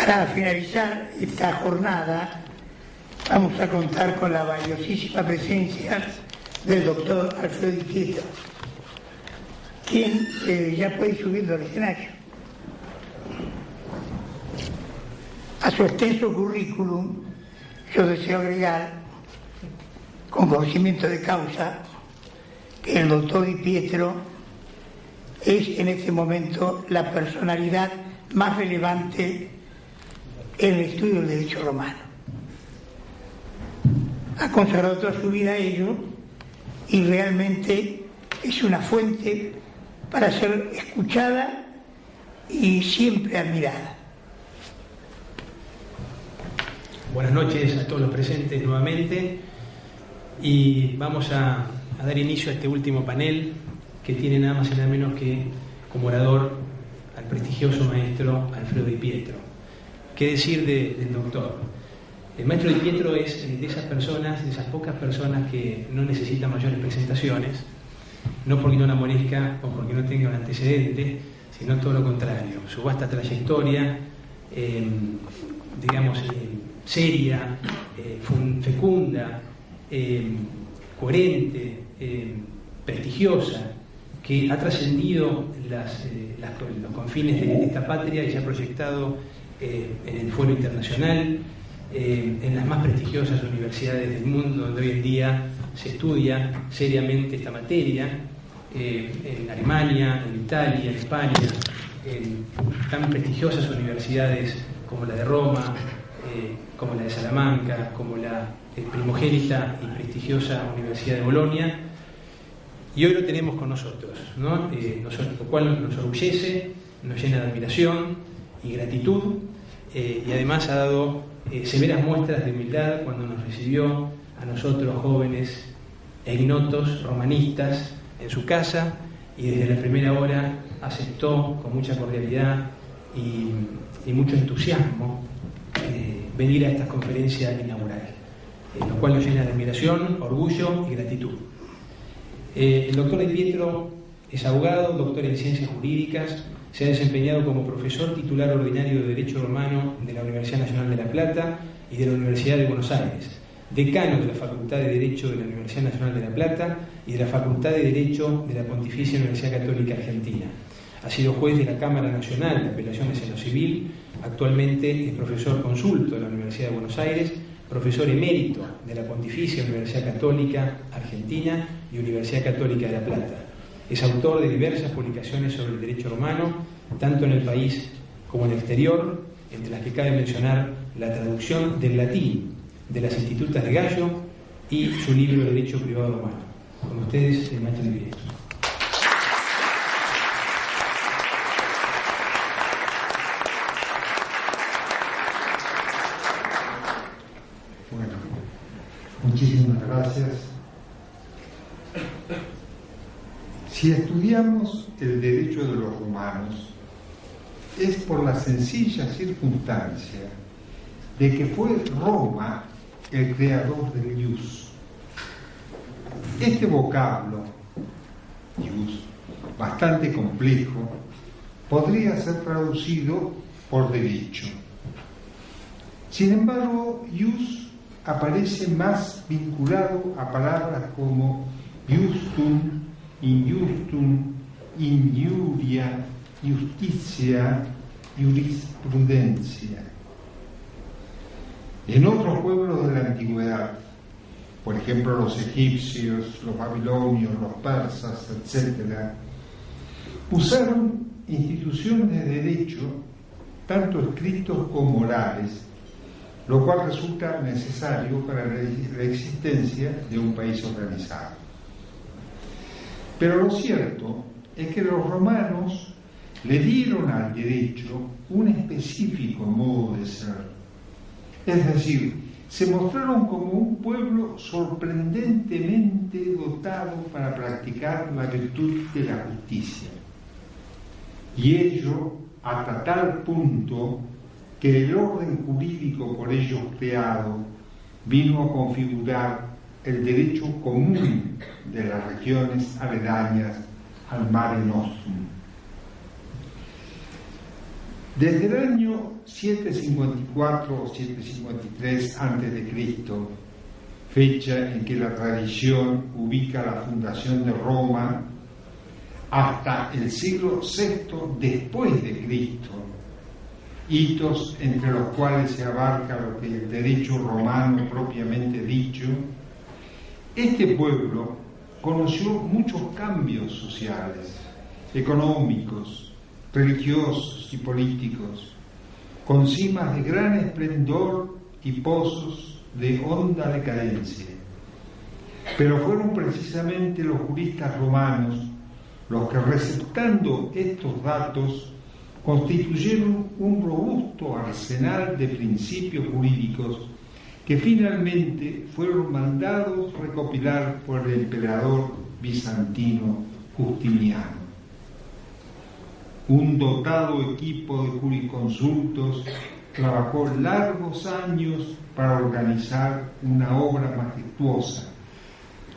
Para finalizar esta jornada vamos a contar con la valiosísima presencia del doctor Alfredo Di Pietro, quien ya puede ir subiendo al escenario. A su extenso currículum yo deseo agregar, con conocimiento de causa, que el doctor Di Pietro es en este momento la personalidad más relevante en el estudio del derecho romano. Ha consagrado toda su vida a ello y realmente es una fuente para ser escuchada y siempre admirada. Buenas noches a todos los presentes nuevamente y vamos a dar inicio a este último panel que tiene nada más y nada menos que como orador al prestigioso maestro Alfredo Di Pietro. ¿Qué decir del doctor? El maestro Di Pietro es de esas personas, de esas pocas personas que no necesitan mayores presentaciones, no porque no la merezca o porque no tenga un antecedente, sino todo lo contrario. Su vasta trayectoria, seria, fecunda, coherente, prestigiosa, que ha trascendido los confines de esta patria y se ha proyectado en el foro internacional, en las más prestigiosas universidades del mundo, donde hoy en día se estudia seriamente esta materia, en Alemania, en Italia, en España, en tan prestigiosas universidades como la de Roma, como la de Salamanca, como la primogénita y prestigiosa Universidad de Bolonia, y hoy lo tenemos con nosotros, ¿no? Lo cual nos orgullece, nos llena de admiración y gratitud, y además ha dado severas muestras de humildad cuando nos recibió a nosotros jóvenes e ignotos romanistas en su casa, y desde la primera hora aceptó con mucha cordialidad y mucho entusiasmo venir a esta conferencia inaugural, lo cual nos llena de admiración, orgullo y gratitud. El doctor Di Pietro es abogado, doctor en ciencias jurídicas, se ha desempeñado como profesor titular ordinario de Derecho Romano de la Universidad Nacional de La Plata y de la Universidad de Buenos Aires, decano de la Facultad de Derecho de la Universidad Nacional de La Plata y de la Facultad de Derecho de la Pontificia Universidad Católica Argentina. Ha sido juez de la Cámara Nacional de Apelaciones en lo Civil, actualmente es profesor consulto de la Universidad de Buenos Aires, profesor emérito de la Pontificia Universidad Católica Argentina y Universidad Católica de La Plata. Es autor de diversas publicaciones sobre el derecho romano, tanto en el país como en el exterior, entre las que cabe mencionar la traducción del latín de las Institutas de Gallo y su libro Derecho Privado Romano. Con ustedes, el maestro Di Pietro. Bueno, muchísimas gracias. Si estudiamos el derecho de los romanos, es por la sencilla circunstancia de que fue Roma el creador del ius. Este vocablo, ius, bastante complejo, podría ser traducido por derecho. Sin embargo, ius aparece más vinculado a palabras como iustum, injustum, injuria, justicia, jurisprudencia. En otros pueblos de la antigüedad, por ejemplo los egipcios, los babilonios, los persas, etc., usaron instituciones de derecho, tanto escritos como orales, lo cual resulta necesario para la existencia de un país organizado. Pero lo cierto es que los romanos le dieron al derecho un específico modo de ser. Es decir, se mostraron como un pueblo sorprendentemente dotado para practicar la virtud de la justicia. Y ello hasta tal punto que el orden jurídico por ellos creado vino a configurar el derecho común de las regiones aledañas al Mare Nostrum. Desde el año 754 o 753 a.C., fecha en que la tradición ubica la fundación de Roma, hasta el siglo VI después de Cristo, hitos entre los cuales se abarca lo que es el derecho romano propiamente dicho, este pueblo conoció muchos cambios sociales, económicos, religiosos y políticos, con cimas de gran esplendor y pozos de honda decadencia. Pero fueron precisamente los juristas romanos los que, receptando estos datos, constituyeron un robusto arsenal de principios jurídicos que finalmente fueron mandados recopilar por el emperador bizantino Justiniano. Un dotado equipo de jurisconsultos trabajó largos años para organizar una obra majestuosa,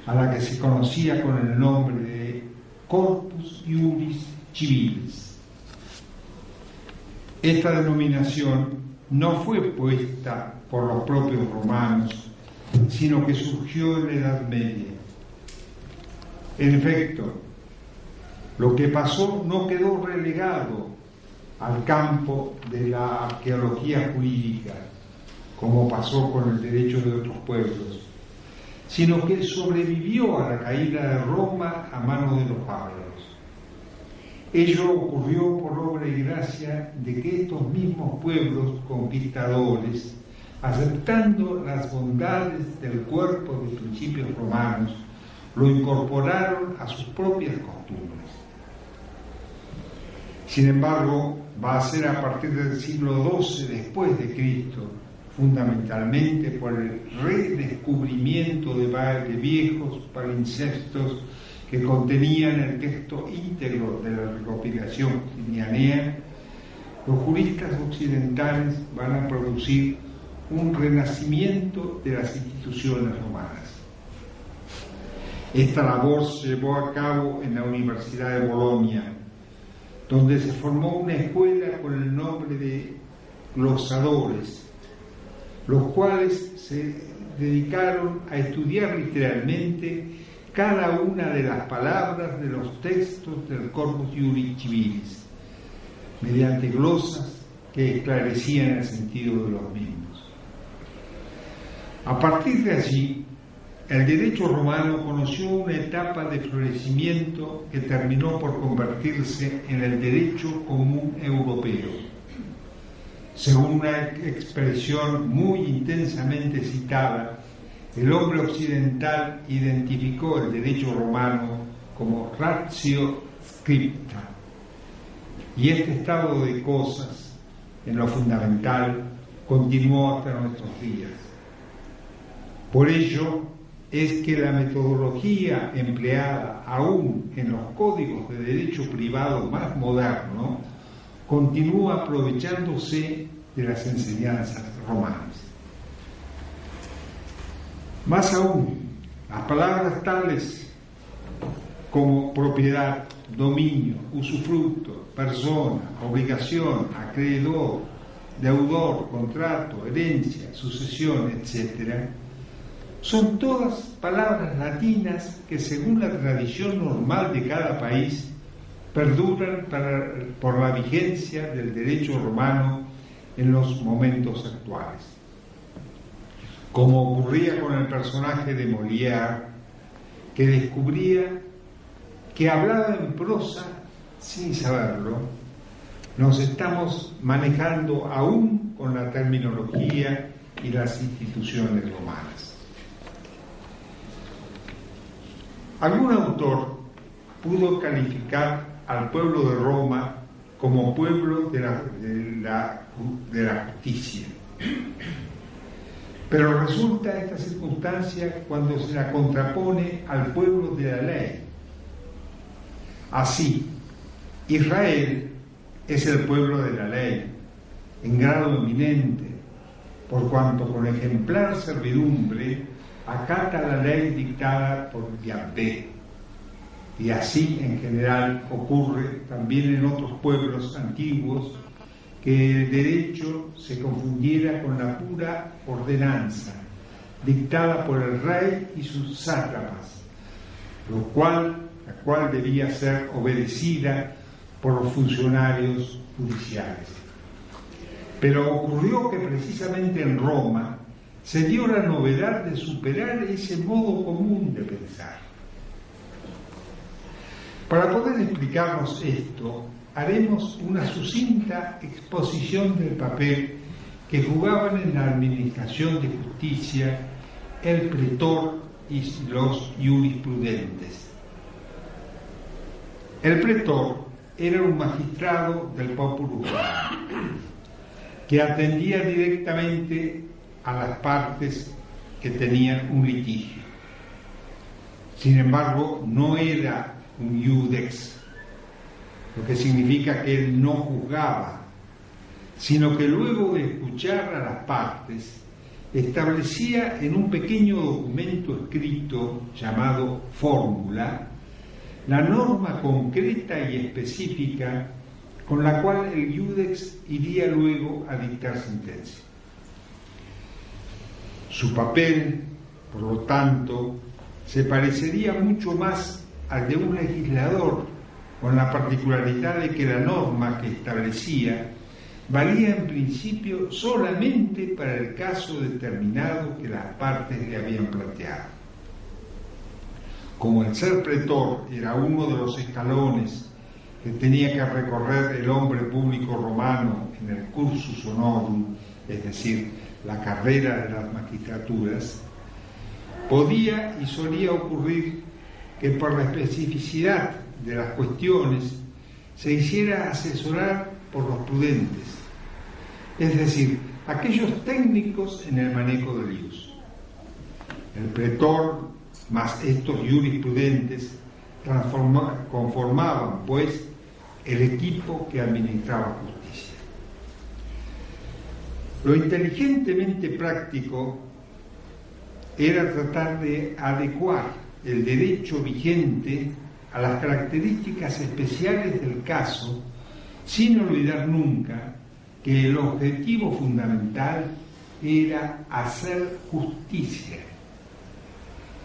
a la que se conocía con el nombre de Corpus Iuris Civilis. Esta denominación no fue puesta por los propios romanos, sino que surgió en la Edad Media. En efecto, lo que pasó no quedó relegado al campo de la arqueología jurídica, como pasó con el derecho de otros pueblos, sino que sobrevivió a la caída de Roma a manos de los bárbaros. Ello ocurrió por obra y gracia de que estos mismos pueblos conquistadores, aceptando las bondades del cuerpo de principios romanos, lo incorporaron a sus propias costumbres. Sin embargo, va a ser a partir del siglo XII después de Cristo, fundamentalmente por el redescubrimiento de viejos palimpsestos que contenían el texto íntegro de la recopilación plinianea, los juristas occidentales van a producir un renacimiento de las instituciones romanas. Esta labor se llevó a cabo en la Universidad de Bolonia, donde se formó una escuela con el nombre de glosadores, los cuales se dedicaron a estudiar literalmente cada una de las palabras de los textos del Corpus Iuris Civilis, mediante glosas que esclarecían el sentido de los mismos. A partir de allí, el derecho romano conoció una etapa de florecimiento que terminó por convertirse en el derecho común europeo. Según una expresión muy intensamente citada, el hombre occidental identificó el derecho romano como ratio scripta, y este estado de cosas, en lo fundamental, continuó hasta nuestros días. Por ello es que la metodología empleada aún en los códigos de derecho privado más moderno continúa aprovechándose de las enseñanzas romanas. Más aún, las palabras tales como propiedad, dominio, usufructo, persona, obligación, acreedor, deudor, contrato, herencia, sucesión, etc., son todas palabras latinas que, según la tradición normal de cada país, perduran por la vigencia del derecho romano en los momentos actuales. Como ocurría con el personaje de Molière, que descubría que hablaba en prosa sin saberlo, nos estamos manejando aún con la terminología y las instituciones romanas. Algún autor pudo calificar al pueblo de Roma como pueblo de la justicia. Pero resulta esta circunstancia cuando se la contrapone al pueblo de la ley. Así, Israel es el pueblo de la ley, en grado eminente, por cuanto con ejemplar servidumbre acata la ley dictada por Yahvé. Y así en general ocurre también en otros pueblos antiguos que el derecho se confundiera con la pura ordenanza dictada por el rey y sus sátrapas, la cual debía ser obedecida por los funcionarios judiciales. Pero ocurrió que precisamente en Roma se dio la novedad de superar ese modo común de pensar. Para poder explicarnos esto, haremos una sucinta exposición del papel que jugaban en la administración de justicia el pretor y los jurisprudentes. El pretor era un magistrado del populus que atendía directamente a las partes que tenían un litigio. Sin embargo, no era un iudex, lo que significa que él no juzgaba, sino que luego de escuchar a las partes, establecía en un pequeño documento escrito llamado fórmula la norma concreta y específica con la cual el iudex iría luego a dictar sentencia. Su papel, por lo tanto, se parecería mucho más al de un legislador, con la particularidad de que la norma que establecía valía en principio solamente para el caso determinado que las partes le habían planteado. Como el ser pretor era uno de los escalones que tenía que recorrer el hombre público romano en el cursus honorum, es decir, la carrera de las magistraturas, podía y solía ocurrir que por la especificidad de las cuestiones se hiciera asesorar por los prudentes, es decir, aquellos técnicos en el manejo del ius. El pretor más estos jurisprudentes conformaban, pues, el equipo que administraba justicia. Lo inteligentemente práctico era tratar de adecuar el derecho vigente a las características especiales del caso, sin olvidar nunca que el objetivo fundamental era hacer justicia.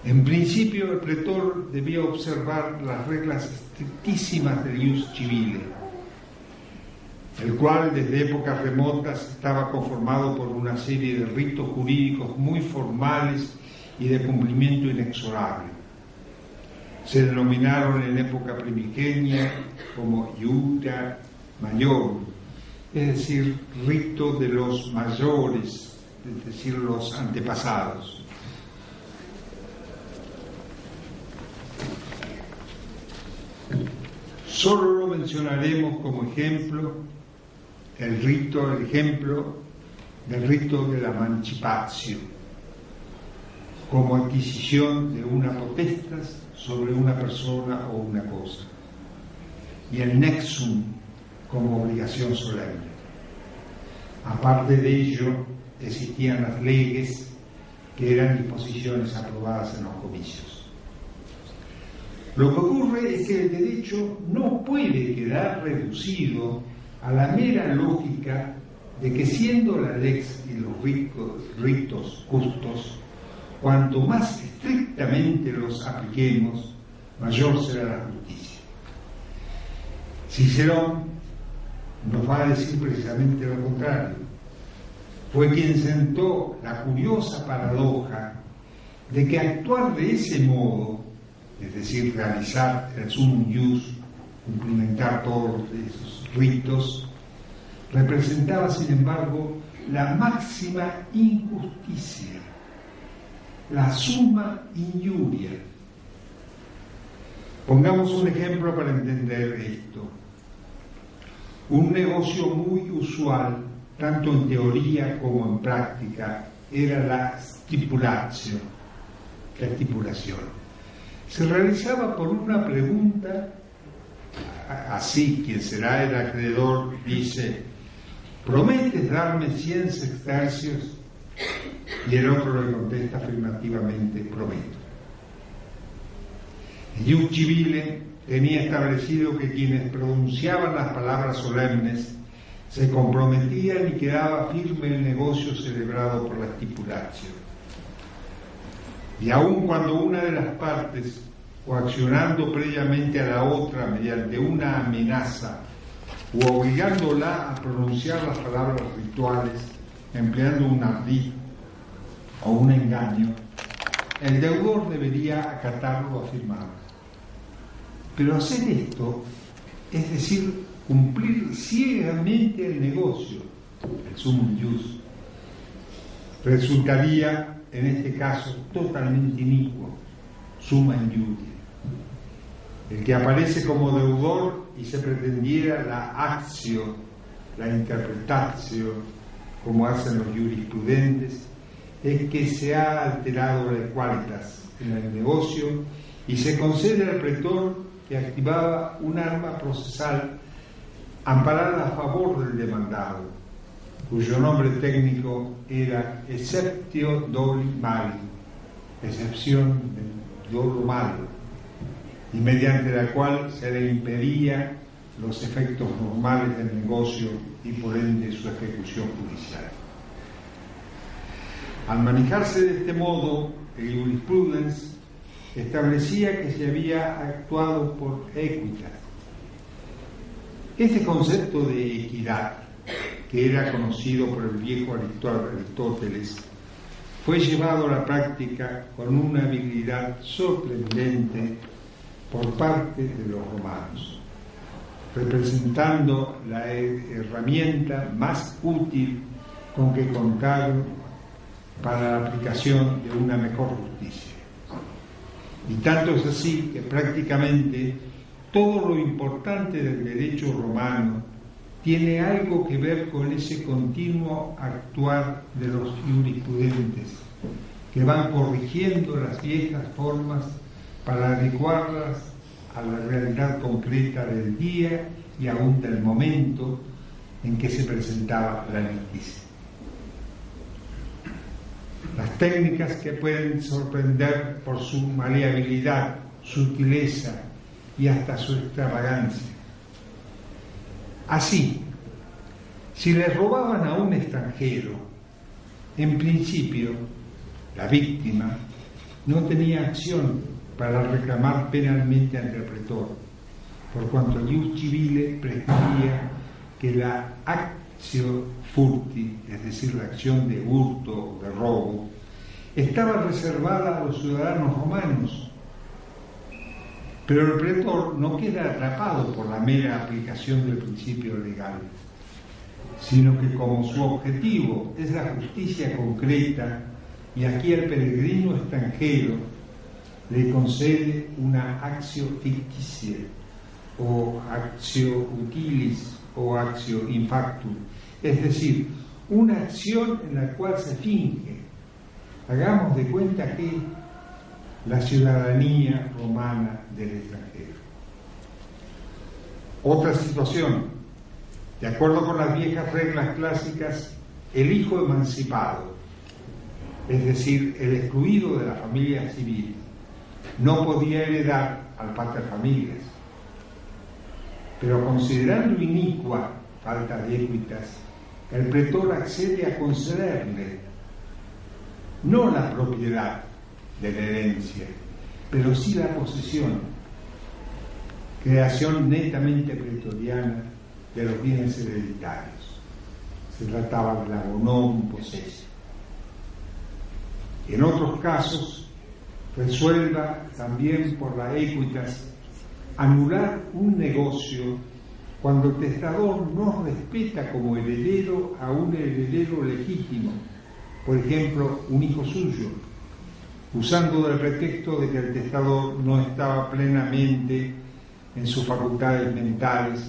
En principio, el pretor debía observar las reglas estrictísimas del ius civile, el cual desde épocas remotas estaba conformado por una serie de ritos jurídicos muy formales y de cumplimiento inexorable. Se denominaron en época primigenia como iura mayor, es decir, rito de los mayores, es decir, los antepasados. Solo lo mencionaremos como ejemplo el ejemplo del rito de la mancipatio, como adquisición de una potestas sobre una persona o una cosa, y el nexum como obligación solemne. Aparte de ello, existían las leyes, que eran disposiciones aprobadas en los comicios. Lo que ocurre es que el derecho no puede quedar reducido a la mera lógica de que, siendo la lex y los ritos justos, cuanto más estrictamente los apliquemos, mayor será la justicia. Cicerón nos va a decir precisamente lo contrario. Fue quien sentó la curiosa paradoja de que actuar de ese modo, es decir, realizar el sumum ius, cumplimentar todos esos ritos, representaba, sin embargo, la máxima injusticia, la suma injuria. Pongamos un ejemplo para entender esto. Un negocio muy usual, tanto en teoría como en práctica, era la stipulatio, la estipulación. Se realizaba por una pregunta, así: quien será el acreedor dice, ¿prometes darme 100 sextercios? Y el otro le contesta afirmativamente, prometo. El ius civile tenía establecido que quienes pronunciaban las palabras solemnes se comprometían y quedaba firme el negocio celebrado por la stipulatio. Y aun cuando una de las partes, coaccionando previamente a la otra mediante una amenaza o obligándola a pronunciar las palabras rituales, empleando un ardid o un engaño, el deudor debería acatar lo afirmado. Pero hacer esto, es decir, cumplir ciegamente el negocio, el sumum ius, resultaría en este caso totalmente inicuo, summa injuria. El que aparece como deudor y se pretendiera la actio, la interpretatio, como hacen los jurisprudentes, es que se ha alterado la qualitas en el negocio y se concede al pretor que activaba un arma procesal amparada a favor del demandado, cuyo nombre técnico era exceptio doli mali, excepción del dolo malo, y mediante la cual se le impedía los efectos normales del negocio y por ende su ejecución judicial. Al manejarse de este modo, el jurisprudence establecía que se había actuado por equitas. Este concepto de equidad, que era conocido por el viejo Aristóteles, fue llevado a la práctica con una habilidad sorprendente por parte de los romanos, representando la herramienta más útil con que contaron para la aplicación de una mejor justicia. Y tanto es así que prácticamente todo lo importante del derecho romano tiene algo que ver con ese continuo actuar de los jurisprudentes, que van corrigiendo las viejas formas para adecuarlas a la realidad concreta del día y aún del momento en que se presentaba la noticia. Las técnicas que pueden sorprender por su maleabilidad, sutileza y hasta su extravagancia. Así, si le robaban a un extranjero, en principio, la víctima no tenía acción para reclamar penalmente ante el pretor, por cuanto el ius civile prescribía que la actio furti, es decir, la acción de hurto o de robo, estaba reservada a los ciudadanos romanos. Pero el pretor no queda atrapado por la mera aplicación del principio legal, sino que como su objetivo es la justicia concreta, y aquí el peregrino extranjero le concede una actio ficticia, o actio utilis, o actio in factum, es decir, una acción en la cual se finge, hagamos de cuenta que la ciudadanía romana del extranjero. Otra situación, de acuerdo con las viejas reglas clásicas, el hijo emancipado, es decir, el excluido de la familia civil, no podía heredar al pater familias, pero considerando inicua falta de equitas, el pretor accede a concederle no la propiedad de la herencia, pero sí la posesión, creación netamente pretoriana de los bienes hereditarios. Se trataba de la bonum possession. En otros casos, resuelva también por la equitas anular un negocio cuando el testador no respeta como heredero a un heredero legítimo, por ejemplo, un hijo suyo, usando del pretexto de que el testador no estaba plenamente en sus facultades mentales,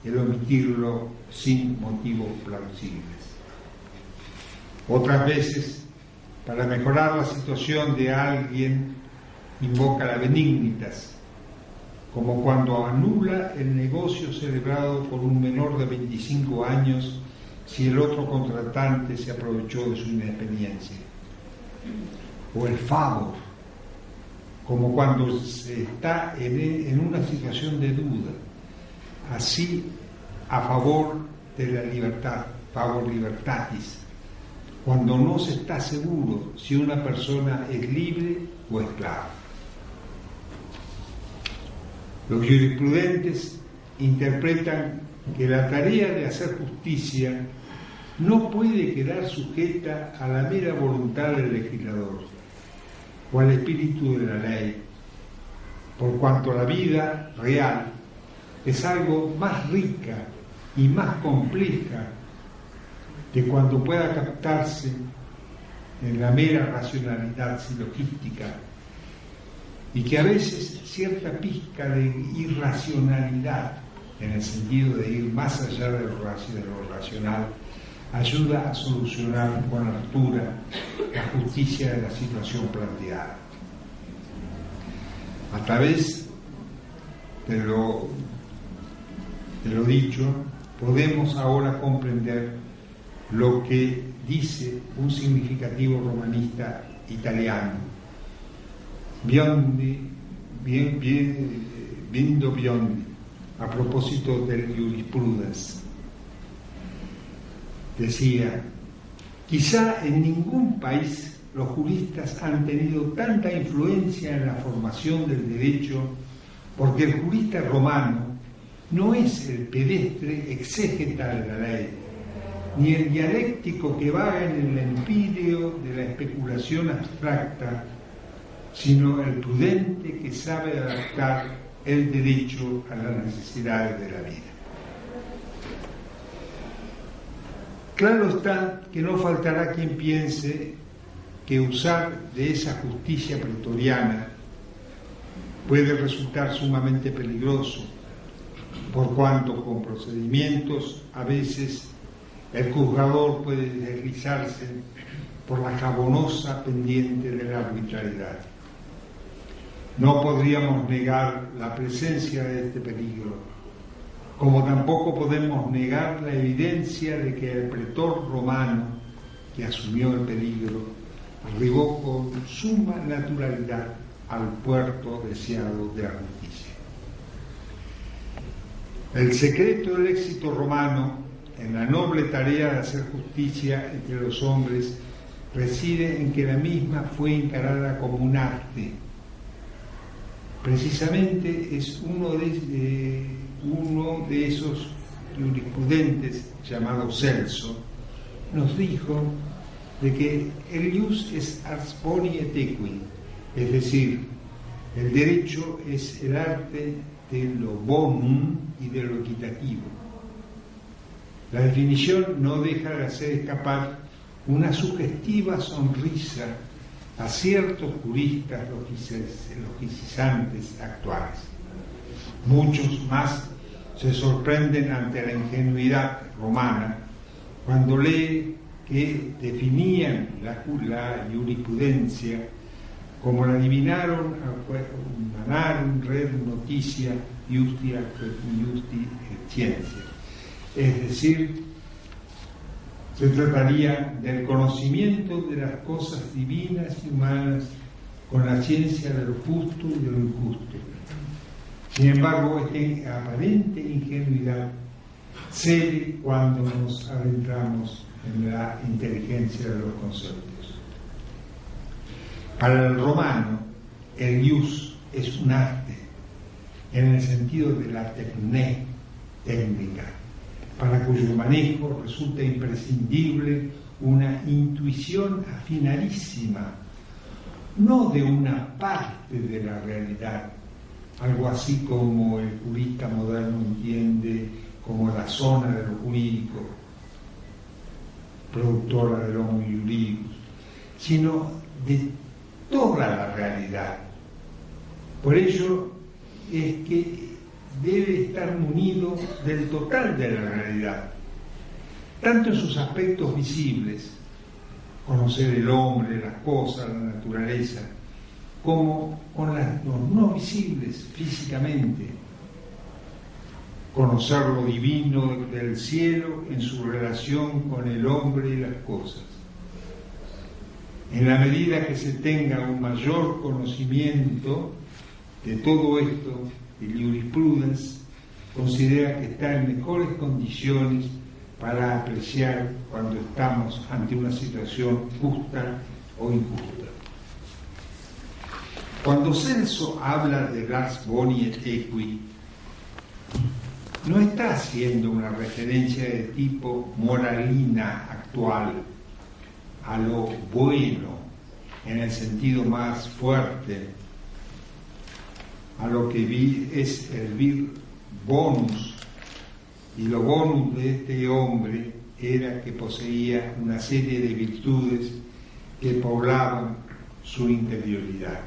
el omitirlo sin motivos plausibles. Otras veces, para mejorar la situación de alguien, invoca la benignitas, como cuando anula el negocio celebrado por un menor de 25 años si el otro contratante se aprovechó de su inexperiencia. O el favor, como cuando se está en una situación de duda, así a favor de la libertad, favor libertatis, cuando no se está seguro si una persona es libre o esclava. Los jurisprudentes interpretan que la tarea de hacer justicia no puede quedar sujeta a la mera voluntad del legislador o al espíritu de la ley, por cuanto la vida real es algo más rica y más compleja de cuando pueda captarse en la mera racionalidad silogística, y que a veces cierta pizca de irracionalidad, en el sentido de ir más allá de lo racional, ayuda a solucionar con altura la justicia de la situación planteada. A través de lo dicho, podemos ahora comprender lo que dice un significativo romanista italiano, Vindo Biondi, a propósito del jurisprudence. Decía: quizá en ningún país los juristas han tenido tanta influencia en la formación del derecho, porque el jurista romano no es el pedestre exégeta de la ley, ni el dialéctico que vaga en el empíreo de la especulación abstracta, sino el prudente que sabe adaptar el derecho a las necesidades de la vida. Claro está que no faltará quien piense que usar de esa justicia pretoriana puede resultar sumamente peligroso, por cuanto con procedimientos a veces el juzgador puede deslizarse por la jabonosa pendiente de la arbitrariedad. No podríamos negar la presencia de este peligro, como tampoco podemos negar la evidencia de que el pretor romano que asumió el peligro arribó con suma naturalidad al puerto deseado de la justicia. El secreto del éxito romano en la noble tarea de hacer justicia entre los hombres reside en que la misma fue encarada como un arte. Precisamente es uno de esos jurisprudentes llamado Celso nos dijo de que el ius es ars boni et equi, es decir, el derecho es el arte de lo bonum y de lo equitativo. La definición no deja de hacer escapar una sugestiva sonrisa a ciertos juristas logicisantes actuales. Muchos más se sorprenden ante la ingenuidad romana cuando lee que definían la jurisprudencia como la adivinaron manarum red noticia iusti scientia, es decir, se trataría del conocimiento de las cosas divinas y humanas con la ciencia de lo justo y de lo injusto. Sin embargo, esta aparente ingenuidad cede cuando nos adentramos en la inteligencia de los conceptos. Para el romano, el ius es un arte, en el sentido de la tecné, técnica, para cuyo manejo resulta imprescindible una intuición afinadísima, no de una parte de la realidad, algo así como el jurista moderno entiende como la zona de lo jurídico, productora del homo juridicus, sino de toda la realidad. Por ello es que debe estar munido del total de la realidad, tanto en sus aspectos visibles, conocer el hombre, las cosas, la naturaleza, como con los no visibles físicamente, conocer lo divino del cielo en su relación con el hombre y las cosas. En la medida que se tenga un mayor conocimiento de todo esto, el jurisprudence considera que está en mejores condiciones para apreciar cuando estamos ante una situación justa o injusta. Cuando Celso habla de Lars Boni et Equi, no está haciendo una referencia de tipo moralina actual a lo bueno en el sentido más fuerte, a lo que es el vir bonus, y lo bonus de este hombre era que poseía una serie de virtudes que poblaban su interioridad.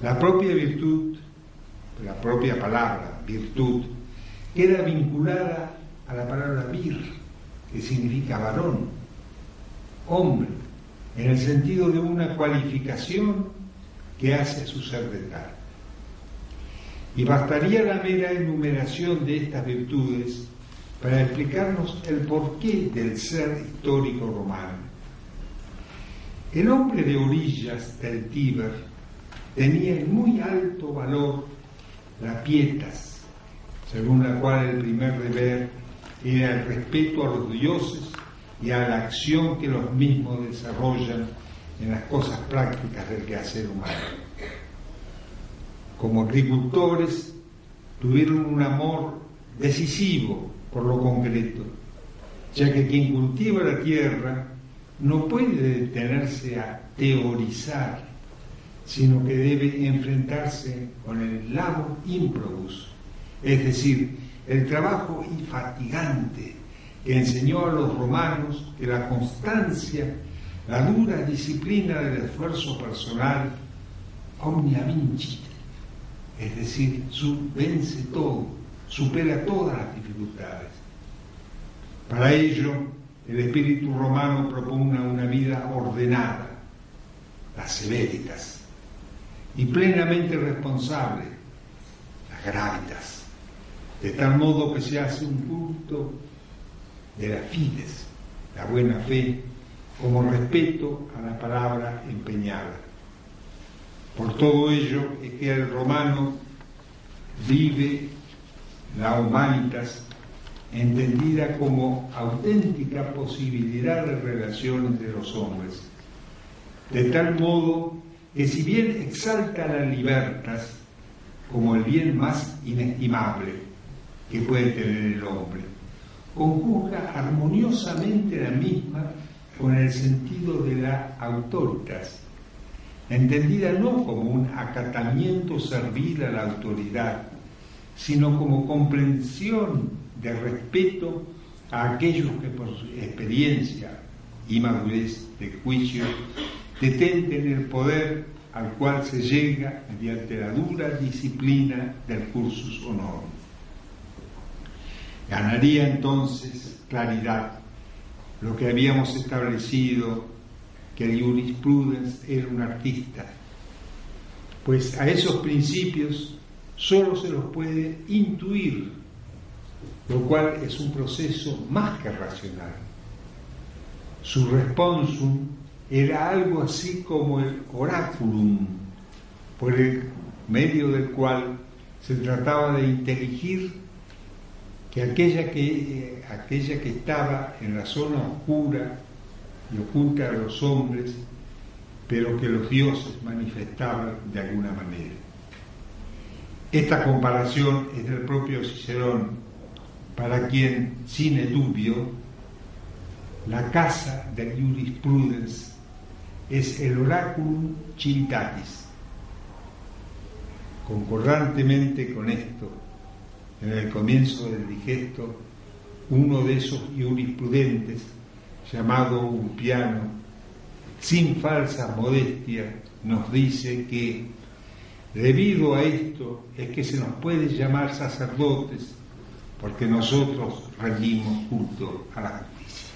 La propia virtud, la propia palabra virtud, queda vinculada a la palabra vir, que significa varón, hombre, en el sentido de una cualificación que hace a su ser de tal. Y bastaría la mera enumeración de estas virtudes para explicarnos el porqué del ser histórico romano. El hombre de orillas del Tíber tenía en muy alto valor la pietas, según la cual el primer deber era el respeto a los dioses y a la acción que los mismos desarrollan en las cosas prácticas del quehacer humano. Como agricultores tuvieron un amor decisivo por lo concreto, ya que quien cultiva la tierra no puede detenerse a teorizar, sino que debe enfrentarse con el labor improbus, es decir, el trabajo infatigante que enseñó a los romanos que la constancia, la dura disciplina del esfuerzo personal, omnia vincit, es decir, vence todo, supera todas las dificultades. Para ello, el espíritu romano propugna una vida ordenada, las sevéritas, y plenamente responsable, las gravitas, de tal modo que se hace un culto de la fides, la buena fe, como respeto a la palabra empeñada. Por todo ello es que el romano vive la humanitas entendida como auténtica posibilidad de relaciones de los hombres, de tal modo que si bien exalta la libertas como el bien más inestimable que puede tener el hombre, conjuga armoniosamente la misma con el sentido de la autoritas, entendida no como un acatamiento servil a la autoridad, sino como comprensión de respeto a aquellos que por su experiencia y madurez de juicio detenten el poder al cual se llega mediante la dura disciplina del cursus honorum. Ganaría entonces claridad lo que habíamos establecido, que el jurisprudens era un artista, pues a esos principios solo se los puede intuir, lo cual es un proceso más que racional. Su responsum era algo así como el oraculum, por el medio del cual se trataba de inteligir que aquella que estaba en la zona oscura y oculta a los hombres, pero que los dioses manifestaban de alguna manera. Esta comparación es del propio Cicerón, para quien, sine dubio, la casa del jurisprudens es el oraculum civitatis. Concordantemente con esto, en el comienzo del digesto, uno de esos jurisprudentes, llamado Ulpiano, sin falsa modestia, nos dice que debido a esto es que se nos puede llamar sacerdotes, porque nosotros rendimos culto a la justicia.